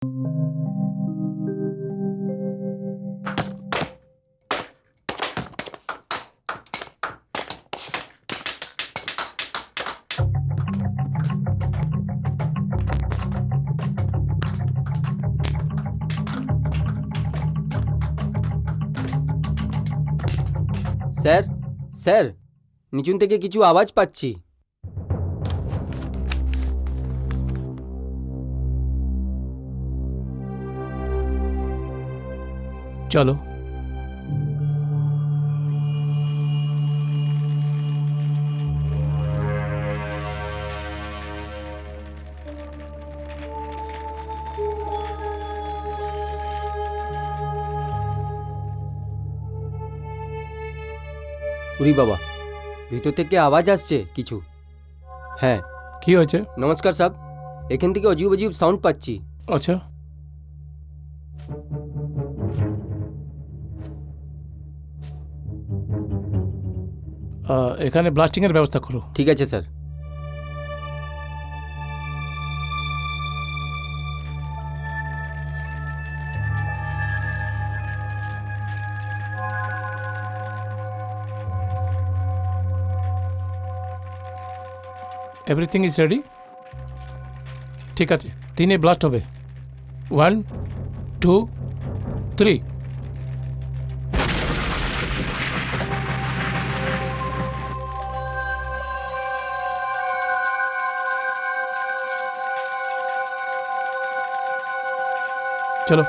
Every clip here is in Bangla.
স্যার স্যার, নিচুন থেকে কিছু আওয়াজ পাচ্ছি। চলো। উরি বাবা, ভিতর থেকে আওয়াজ আসছে কিছু। হ্যাঁ। কি হয়েছে? নমস্কার সাব, এখান থেকে অজীব অজীব সাউন্ড পাচ্ছি। আচ্ছা, এখানে ব্লাস্টিং এর ব্যবস্থা করো। ঠিক আছে স্যার। Everything is ready? ঠিক আছে, 3 ব্লাস্ট হবে। 1 2 3। চলো।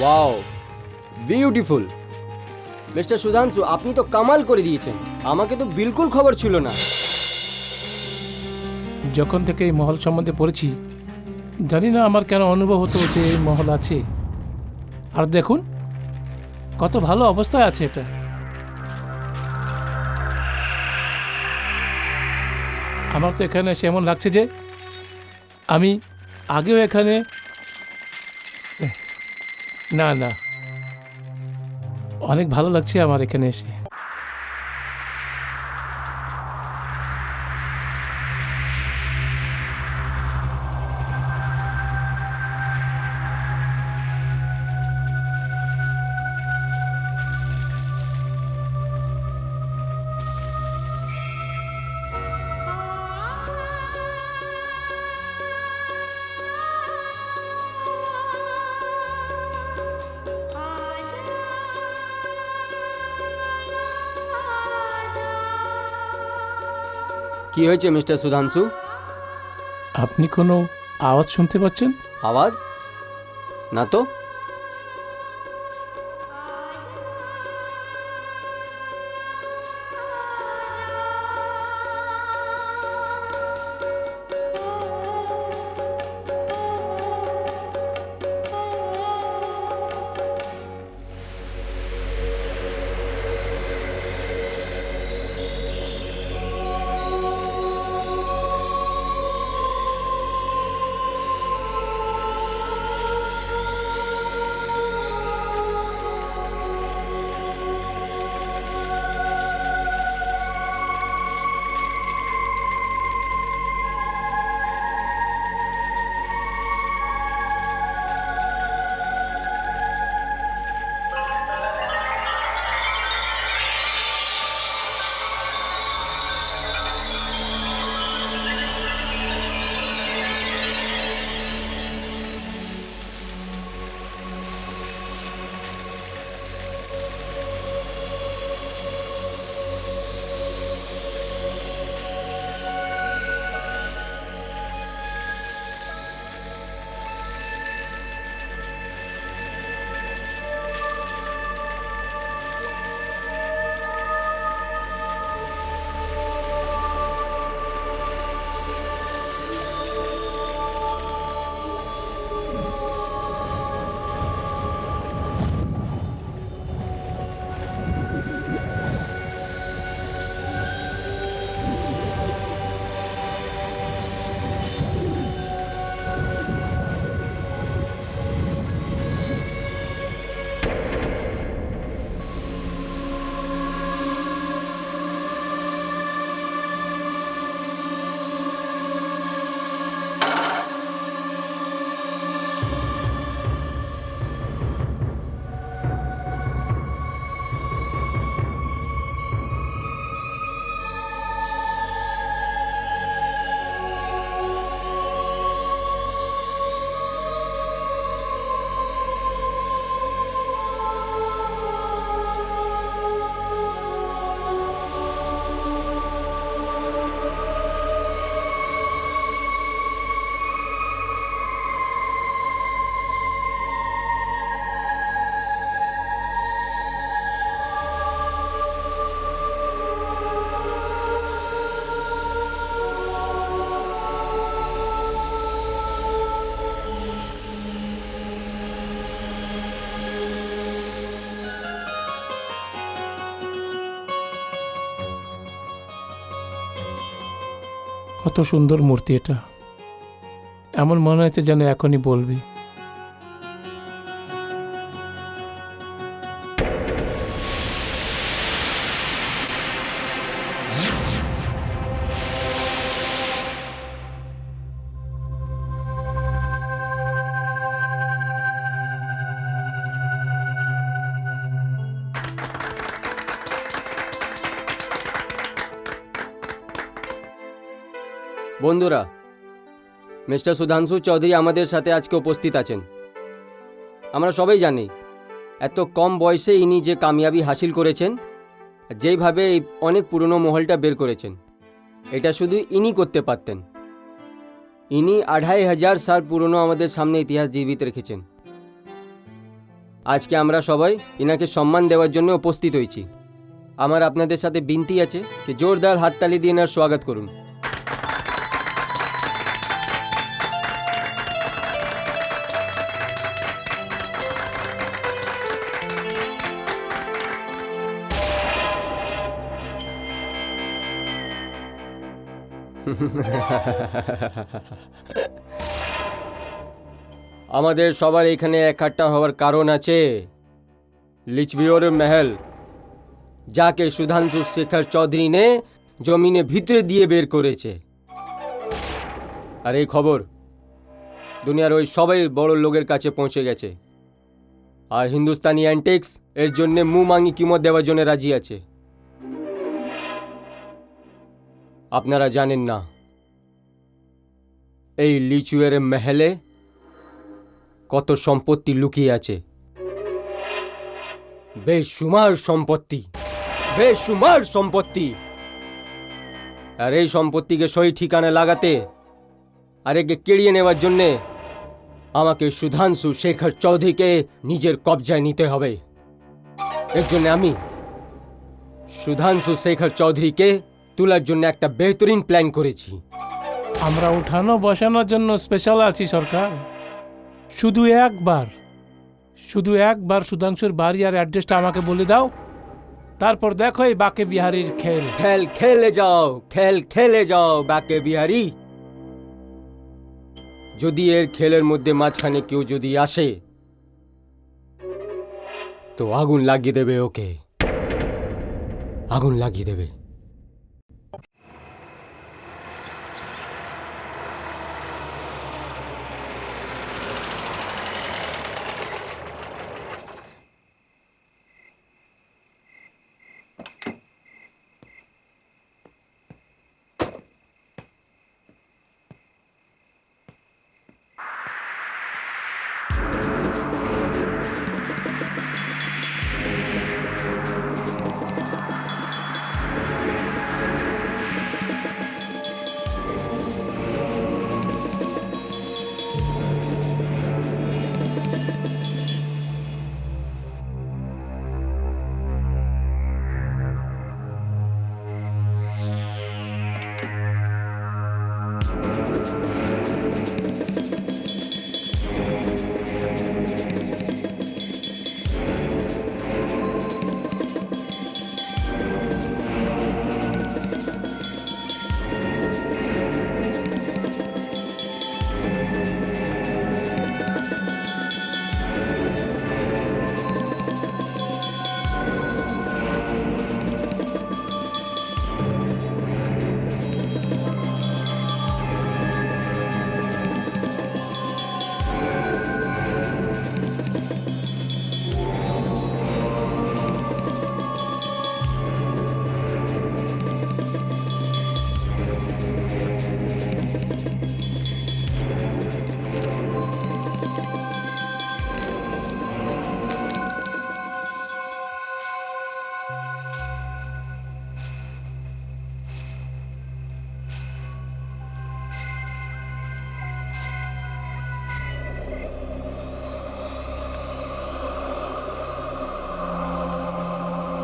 Wow, beautiful. মিস্টার সুধাংশু, আপনি তো কামাল করে দিয়েছেন। আমাকে তো বিলকুল খবর ছিল না। যখন থেকে এই মহল সম্বন্ধে পড়েছি, জানি না আমার কেন অনুভব হতো যে এই মহল আছে। আর দেখুন কত ভালো অবস্থায় আছে এটা। আমার তো এখানে এসে এমন লাগছে যে আমি আগেও এখানে, না না, অনেক ভালো লাগছে আমার এখানে এসে। কি হয়েছে মিস্টার সুধাংশু? আপনি কোনো আওয়াজ শুনতে পাচ্ছেন? আওয়াজ? না তো। কত সুন্দর মূর্তি এটা, এমন মনে হচ্ছে যেন এখনই বলবে। বন্ধুরা, মিস্টার সুধাংশু চৌধুরী আমাদের সাথে আজকে উপস্থিত আছেন। আমরা সবাই জানি এত কম বয়সে ইনি যে কামিয়াবি হাসিল করেছেন, যেইভাবে এই অনেক পুরনো মহলটা বের করেছেন, এটা শুধু ইনি করতে পারতেন। ইনি 2500 সাল পুরনো আমাদের সামনে ইতিহাস জীবিত রেখেছেন। আজকে আমরা সবাই ইনাকে সম্মান দেওয়ার জন্য উপস্থিত হয়েছি। আমার আপনাদের সাথে বিনতি আছে যে জোরদার হাততালি দিয়ে এনার স্বাগত করুন। আমাদের সবার এখানে একহাট্টা হওয়ার কারণ আছে। লিচভিওর महल যাকে সুধাংশু শেখর চৌধুরী নে জমিনে ভিতরে দিয়ে বের করেছে। আর এই খবর দুনিয়ার ওই সবাই বড় লোকের কাছে পৌঁছে গেছে। আর হিন্দুস্তানি অ্যান্টিক্স এর জন্য মুখ মাঙ্গি কিমত দেওয়ার জন্য রাজি আছে। আপনারা জানেন না এই লিচুয়ের महले কত সম্পত্তি লুকিয়ে আছে। বেশুমার সম্পত্তি, বেশুমার সম্পত্তি। আর এই সম্পত্তিকে সহি ঠিকানা লাগাতে আর একে কেড়িয়ে নেওয়ার জন্যে আমাকে সুধাংশু শেখর চৌধুরীকে নিজের কবজায় নিতে হবে। এর জন্য আমি সুধাংশু শেখর চৌধুরীকে তোলার জন্য একটা বেহতরিন প্ল্যান করেছি। আমরা উঠানো বসানোর জন্য স্পেশাল আছি সরকার। শুধু একবার সুধাংশুর বাড়ি আর অ্যাড্রেসটা আমাকে বলে দাও, তারপর দেখো এই বাকে বিহারীর খেল। খেল খেলে যাও, খেল খেলে যাও বাকে বিহারি। যদি এর খেলের মধ্যে মাঝখানে কেউ যদি আসে তো আগুন লাগিয়ে দেবে, ওকে আগুন লাগিয়ে দেবে।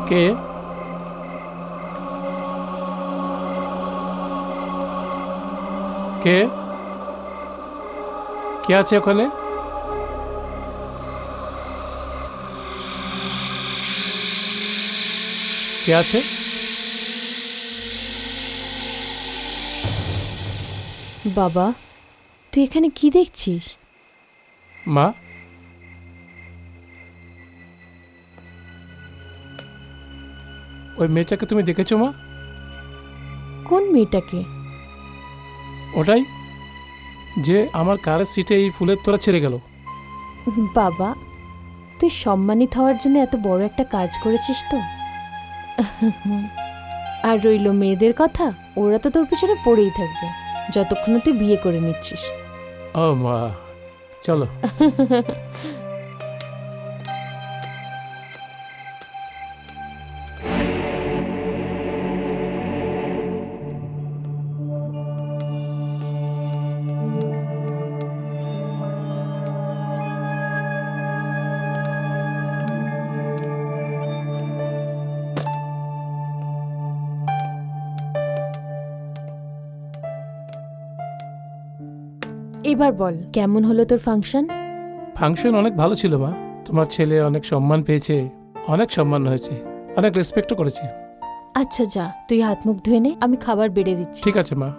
কে? কে কে আছে ওখানে? কে আছে? বাবা, তুই এখানে কি দেখছিস? মা, ওই মেয়েটাকে তুমি দেখেছো মা? কোন মেয়েটাকে? ওটাই, যে আমার কারের সিটে এই ফুলের তোড়া ছেড়ে গেল। বাবা, তুই সম্মানিত হওয়ার জন্য এত বড় একটা কাজ করেছিস তো। আর রইল মেয়েদের কথা, ওরা তো তোর পিছনে পড়েই থাকবে যতক্ষণ না তুই বিয়ে করে নিচ্ছিস। ও মা, চলো। এবার বল, কেমন হলো তোর ফাংশন? ফাংশন অনেক ভালো ছিল মা। তোমার ছেলে অনেক সম্মান পেয়েছে, অনেক সম্মান হয়েছে, অনেক রেসপেক্টও করেছে। আচ্ছা যা, তুই হাত মুখ ধুয়ে নে, আমি খাবার বেড়ে দিচ্ছি। ঠিক আছে মা।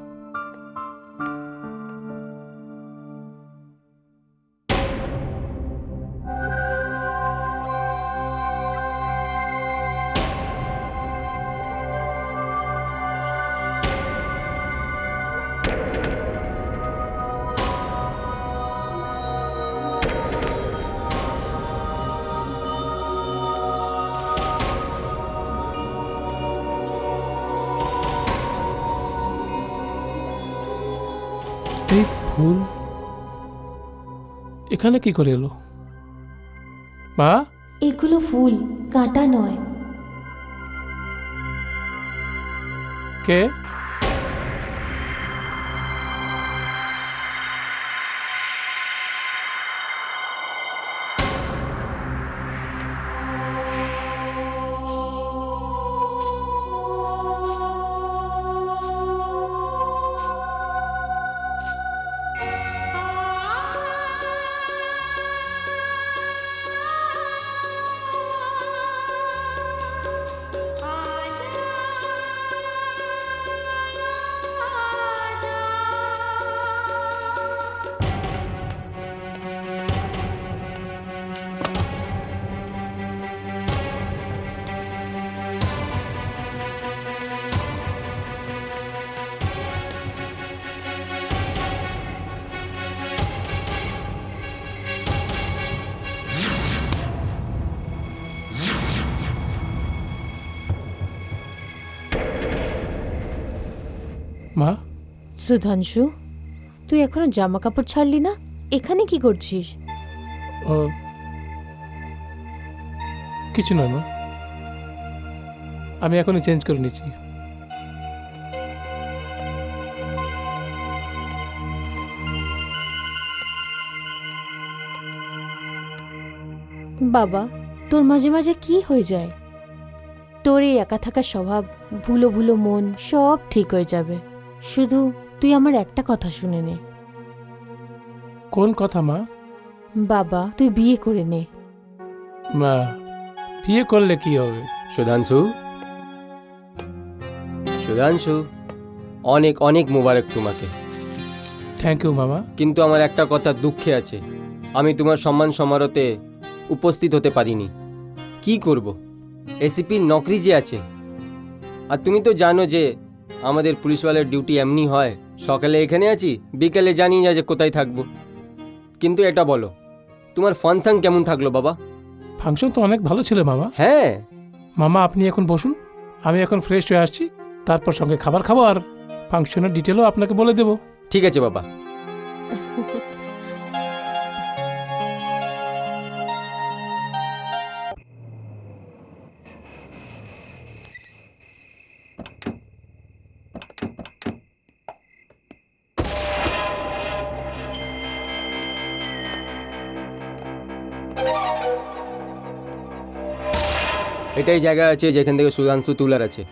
এই ফুল এখানে কি করে এলো মা? এগুলো ফুল, কাঁটা নয়। কে? মা, সুধাংশু, তুই এখনো জামা কাপড় ছাড়লি না? এখানে কি করছিস? ও কিছু নয় মা, আমি এখনই চেঞ্জ করে নিচ্ছি। বাবা, তোর মাঝে মাঝে কি হয়ে যায়? তোর এই একা থাকার স্বভাব, ভুলো ভুলো মন সব ঠিক হয়ে যাবে। শুধু তুই আমার একটা কথা শুনে নে। কোন কথা মা? বাবা, তুই বিয়ে করে নে। মা, বিয়ে করলে কি হবে? সুধাংশু, সুধাংশু, অনেক অনেক মোবারক তোমাকে। থ্যাংক ইউ মামা। কিন্তু আমার একটা কথা দুঃখে আছে, আমি তোমার সম্মান সমারোহে উপস্থিত হতে পারিনি। কি করব, এসিপির নকরি যে আছে, আর তুমি তো জানো যে আমাদের পুলিশওয়ালের ডিউটি এমনি হয়, সকালে এখানে আছি, বিকেলে জানি না যে কোথায় থাকবো। কিন্তু এটা বলো, তোমার ফাংশন কেমন থাকলো বাবা? ফাংশন তো অনেক ভালো ছিল মামা। হ্যাঁ মামা, আপনি এখন বসুন, আমি এখন ফ্রেশ হয়ে আসছি, তারপর সঙ্গে খাবার খাবো আর ফাংশনের ডিটেলও আপনাকে বলে দেবো। ঠিক আছে বাবা। এটাই জায়গা আছে যেখান থেকে সুধাংশু তুলার আছে।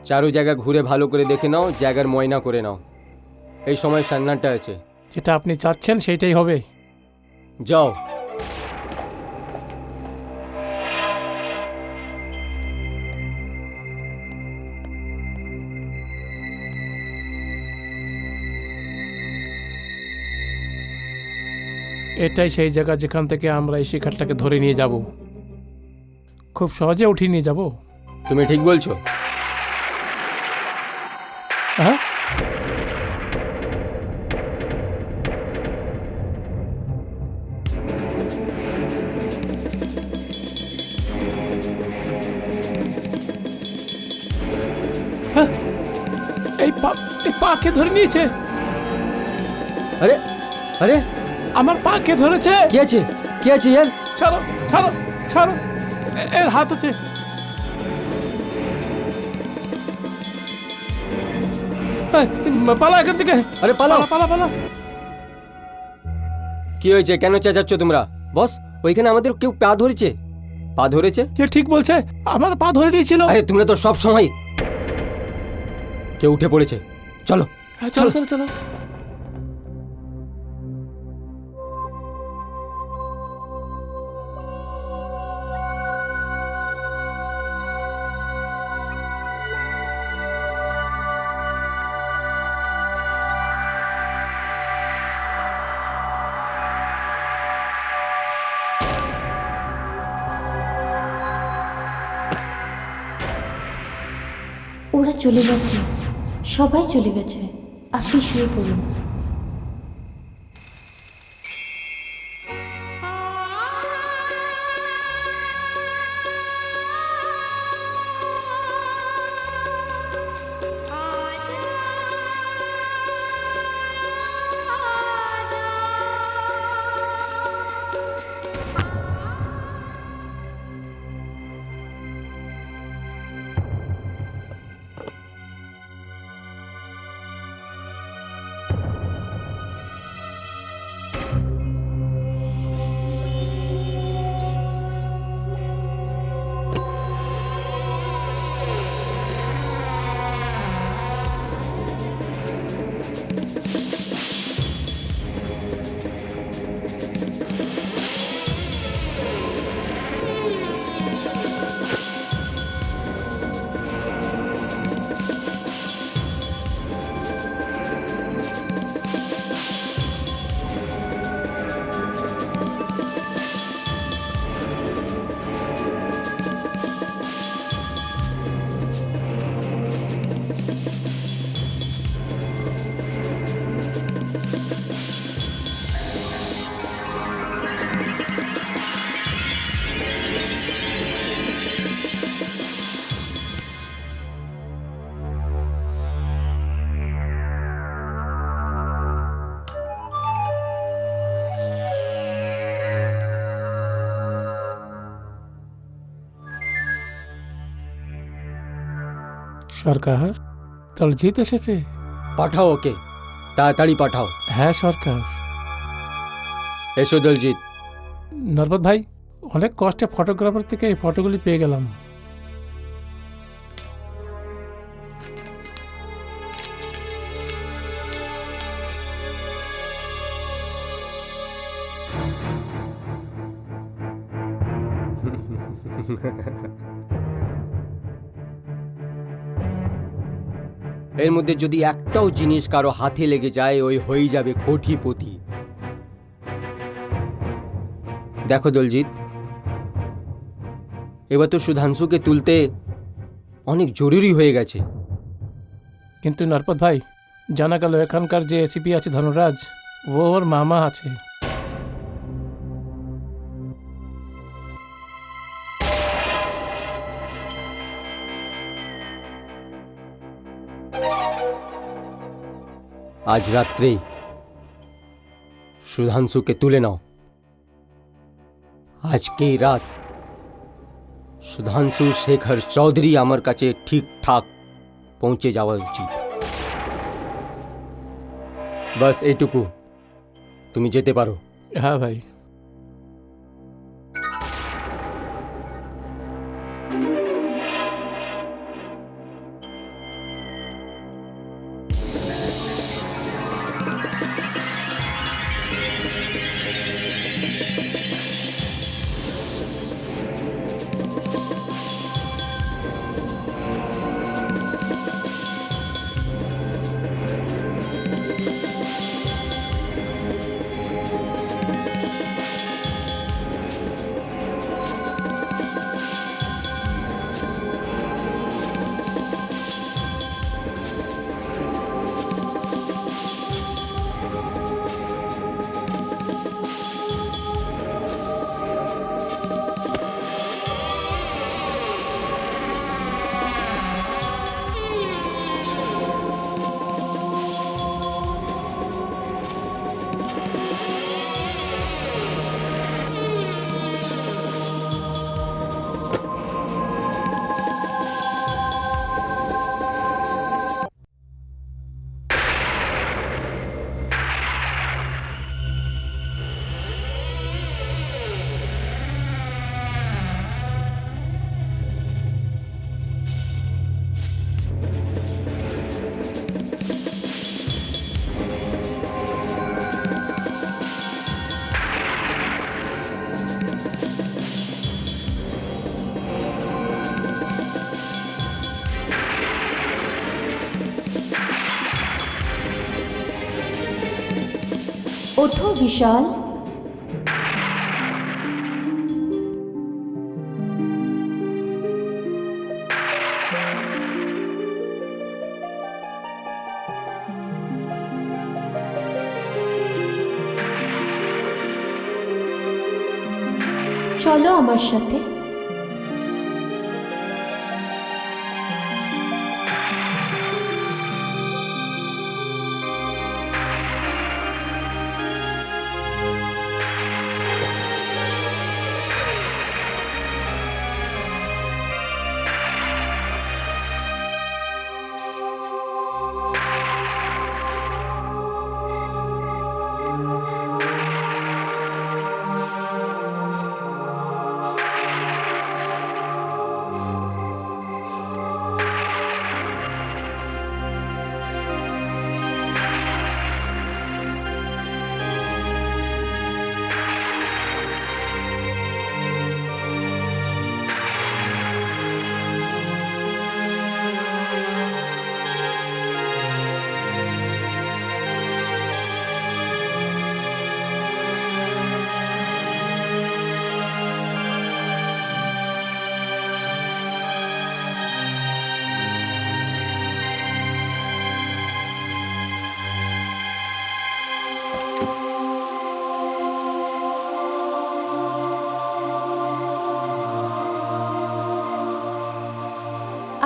চারু জায়গা ঘুরে ভালো করে দেখে নাও, জায়গার ময়না করে নাও। এই সময় সান্নাটা আছে, যেটা আপনি চাচ্ছেন সেইটাই হবে। যাও। এটাই সেই জায়গা যেখান থেকে আমরা এই শিকারটাকে ধরে নিয়ে যাব। খুব সহজে উঠিয়ে নিয়ে যাব। তুমি ঠিক বলছো? হ্যাঁ, হ্যাঁ, এই পাকে ধরে নিয়েছে। আরে আরে আমার পাকে ধরেছে। কি আছে? কি আছে ইয়ার? ছাড়ো ছাড়ো ছাড়ো, এর হাত আছে। এই, পালা এখান থেকে। আরে পালাও। পালা পালা। কি হয়েছে? কেন চেঁচাচ্ছ তোমরা? বস, ওইখানে আমাদের কেউ পা ধরেছে। পা ধরেছে? কে ঠিক বলছে? আমার পা ধরে নিয়েছিল। আরে তোমরা তো সব সময় কেউ উঠে পড়েছে। চলো হ্যাঁ, চলো চলো চলো। ওরা চলে গেছে, সবাই চলে গেছে। আপনি শুয়ে পড়ুন। সরকার, দলজিৎ এসেছে। পাঠাও ওকে, তাড়াতাড়ি পাঠাও। হ্যাঁ সরকার। এসো দলজিৎ। নরবত ভাই, অনেক কষ্টে ফটোগ্রাফার থেকে এই ফটোগুলি পেয়ে গেলাম। এর মধ্যে যদি একটাও জিনিস কারো হাতে লেগে যায়, ওই হয়ে যাবে কোটিপতি। দেখো দলজিৎ, এবার তো সুধাংশুকে তুলতে অনেক জরুরি হয়ে গেছে। কিন্তু নরপত ভাই, জানা গেল এখানকার যে এসিপি আছে ধনরাজ, ও ওর মামা আছে। আজ রাত্রেই সুধাংশুকে তুলে নাও। আজকেই রাত সুধাংশু শেখর চৌধুরী আমার কাছে ঠিকঠাক পৌঁছে যাওয়া উচিত। বাস এইটুকু, তুমি যেতে পারো। হ্যাঁ ভাই। ওঠো বিশাল। চলো আমার সাথে।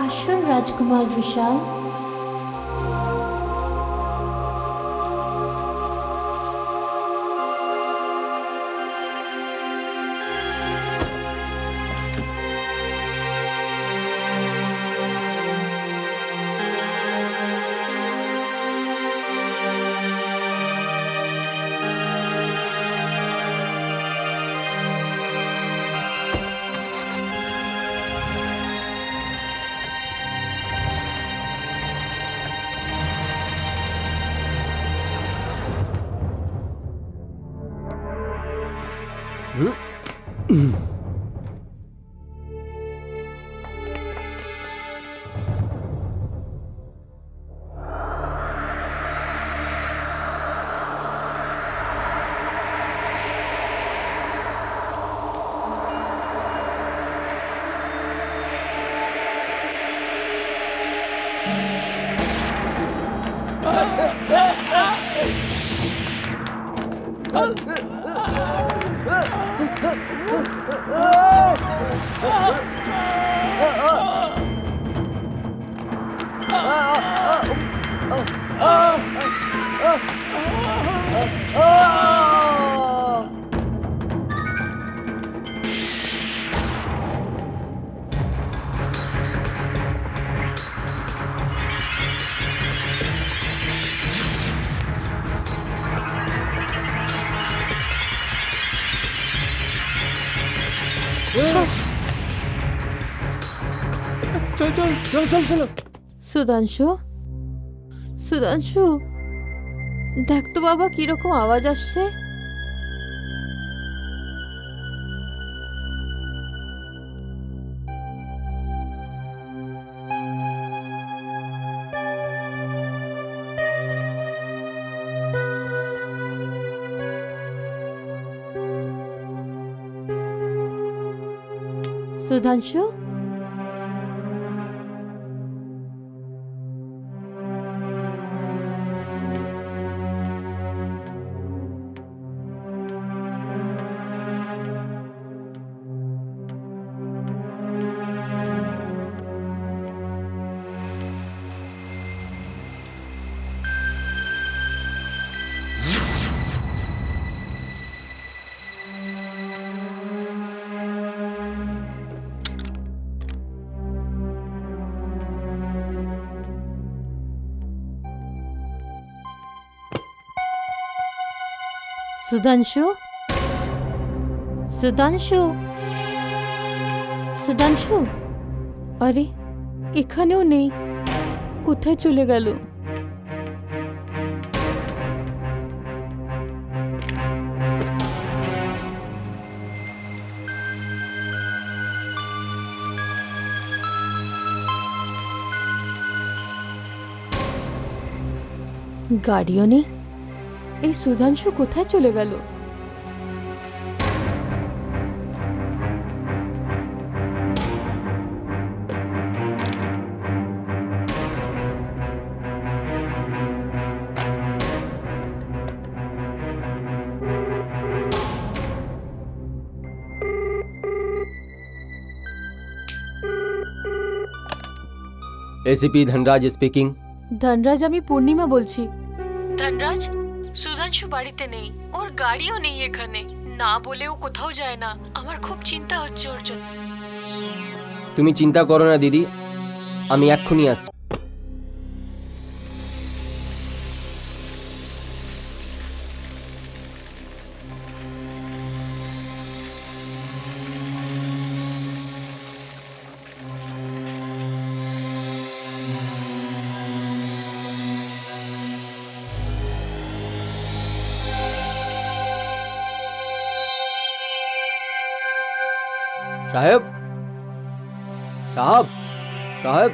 আসুন রাজকুমার বিশাল। চল চল চল চল চল। সুধাংশু, সুধাংশু, দেখ তো বাবা কিরকম আওয়াজ আসছে। সুধাংশু, সুধাংশু, সুধাংশু, সুধাংশু, আরে এখানেও নেই, কোথায় চলে গেল? গাড়িও নেই। এই সুধাংশু কোথায় চলে গেল? ACP Dhanraj speaking. ধনরাজ, আমি পূর্ণিমা বলছি। ধনরাজ, সুধাংশু বাড়িতে নেই, ওর গাড়িও নেই এখানে, না বলেও কোথাও যায় না। আমার খুব চিন্তা হচ্ছে ওর জন্য। তুমি চিন্তা করো না দিদি, আমি এক্ষুনি আসছি। साहब, साहब, साहब,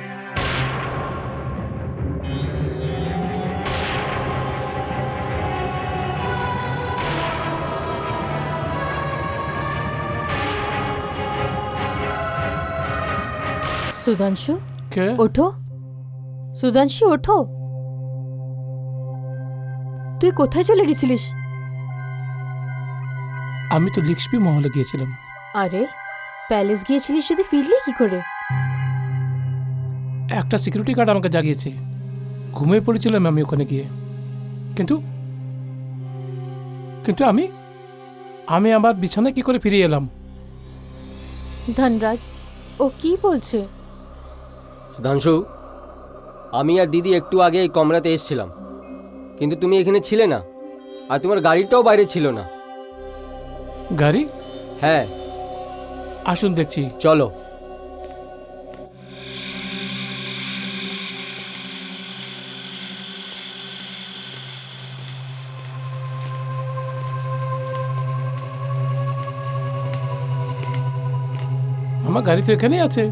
সুধাংশু, কে? ওঠো। সুধাংশু, ওঠো। তুই কোথায় চলে গেছিলিস? আমি তো লিক্সবি মহলে গিয়েছিলাম। আরে, প্যালেস গিয়েছিলিস যদি ফিরলি কি করে? একটা সিকিউরিটি গার্ড আমাকে জাগিয়েছে, ঘুমিয়ে পড়েছিলাম আমি ওখানে গিয়ে। কিন্তু কিন্তু আমি আমি আমার বিছানায় কি করে ফিরে এলাম? ধনরাজ, ও কি বলছে? সুধাংশু, আমি আর দিদি একটু আগে এই কমরাতে এসেছিলাম, কিন্তু তুমি এখানে ছিলে না, আর তোমার গাড়িটাও বাইরে ছিল না। গাড়ি? হ্যাঁ, আসুন দেখছি। চলো। আমার গাড়ি তো এখানেই আছে।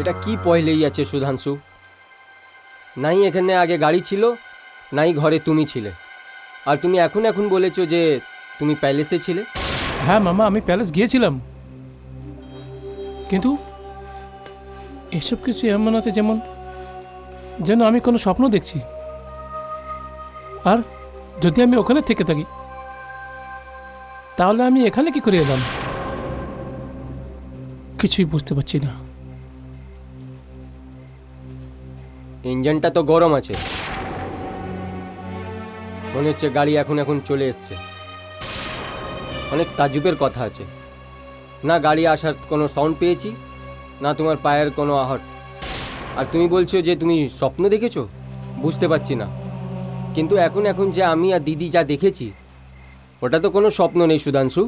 এটা কি পহলেই আছে সুধাংশু? নাই এখানে আগে গাড়ি ছিল, নাই ঘরে তুমি ছিলে, আর তুমি এখন বলেছো যে তুমি প্যালেসে ছিলে। হ্যাঁ মামা, আমি প্যালেস গিয়েছিলাম, কিন্তু এসব কিছু এমন আছে যেন আমি কোনো স্বপ্ন দেখছি। আর যদি আমি ওখানে থেকে থাকি, তাহলে আমি এখানে কি করে এলাম? কিছুই বুঝতে পারছি না। ইঞ্জিনটা তো গরম আছে, মনে হচ্ছে গাড়ি এখন চলে এসছে। অনেক তাজ্জুবের কথা আছে, না গাড়ি আসার কোনো সাউন্ড পেয়েছি, না তোমার পায়ের কোনো আহট। আর তুমি বলছো যে তুমি স্বপ্ন দেখেছো? বুঝতে পারছি না, কিন্তু এখন যে আমি আর দিদি যা দেখেছি, ওটা তো কোনো স্বপ্ন নেই সুধাংশু।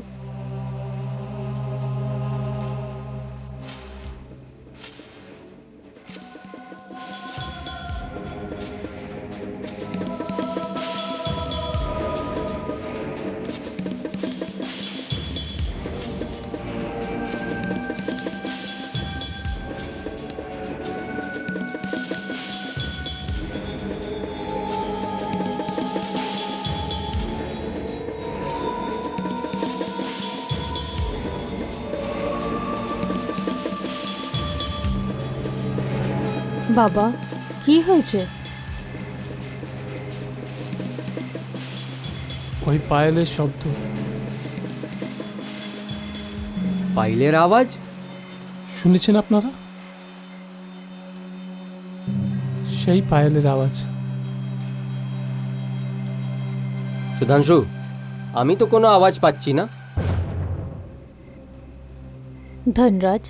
বাবা, কি হয়েছে? ওই পায়েলের শব্দ। পাইলের আওয়াজ শুনেছেন আপনারা? সেই পায়েলের আওয়াজ। সুধাংশু, আমি তো কোনো আওয়াজ পাচ্ছি না। ধনরাজ,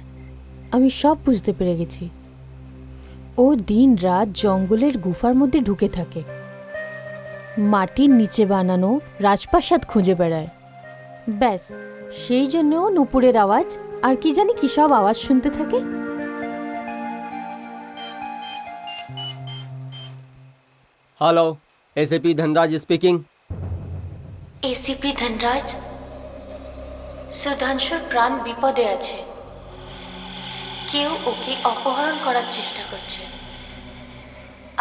আমি সব বুঝতে পেরে গেছি। ও দিন রাত জঙ্গলের গুফার মধ্যে ঢুকে থাকে, মাটির নিচে বানানো রাজপ্রাসাদ খুঁজে বেড়ায়। ব্যাস, সেই জন্য ও নুপুরের আওয়াজ আর কি জানি কি সব আওয়াজ শুনতে থাকে। Hello, ACP Dhanraj speaking. ACP Dhanraj, সুধাংশুর প্রাণ বিপদে আছে। কেউ ওকে অপহরণ করার চেষ্টা করছে।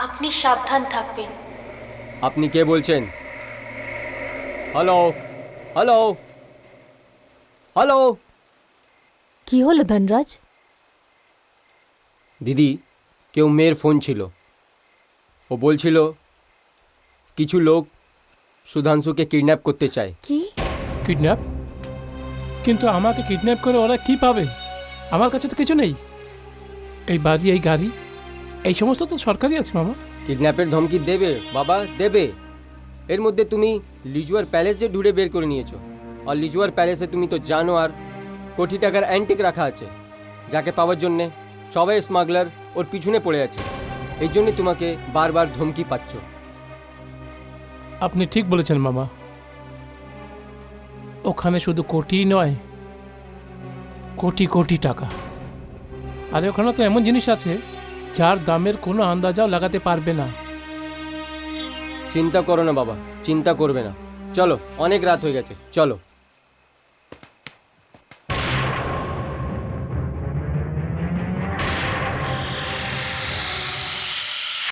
আপনি সাবধান থাকবেন। আপনি কে বলছেন? Hello, hello, hello. কি হলো ধনরাজ? দিদি, কেউ মেয়ের ফোন ছিল। ও বলছিল কিছু লোক সুধাংশুকে কিডন্যাপ করতে চায়। কি? কিডন্যাপ? কিন্তু আমাকে কিডন্যাপ করে ওরা কি পাবে? আমার কাছে তো কিছু নেই। এই বাড়ি, এই গাড়ি, এই সমস্ত তো সরকারি আছে মামা। কিডন্যাপের ধমকি দেবে বাবা, দেবে। এর মধ্যে তুমি লিজুয়ার প্যালেস যে ঢুঁড়ে বের করে নিয়েছো, আর লিজুয়ার প্যালেসে তুমি তো জানো আর কোটি টাকার অ্যান্টিক রাখা আছে, যাকে পাওয়ার জন্যে সবাই স্মাগলার ওর পিছনে পড়ে আছে। এই জন্যে তোমাকে বারবার ধমকি পাচ্ছ। আপনি ঠিক বলেছেন মামা। ওখানে শুধু কোটি নয়, কোটি কোটি টাকা। আর ওখানে তো এমন জিনিস আছে যার দামের কোনো আন্দাজাও লাগাতে পারবে না। চিন্তা করো না বাবা, চিন্তা করবে না। চলো, অনেক রাত হয়ে গেছে, চলো।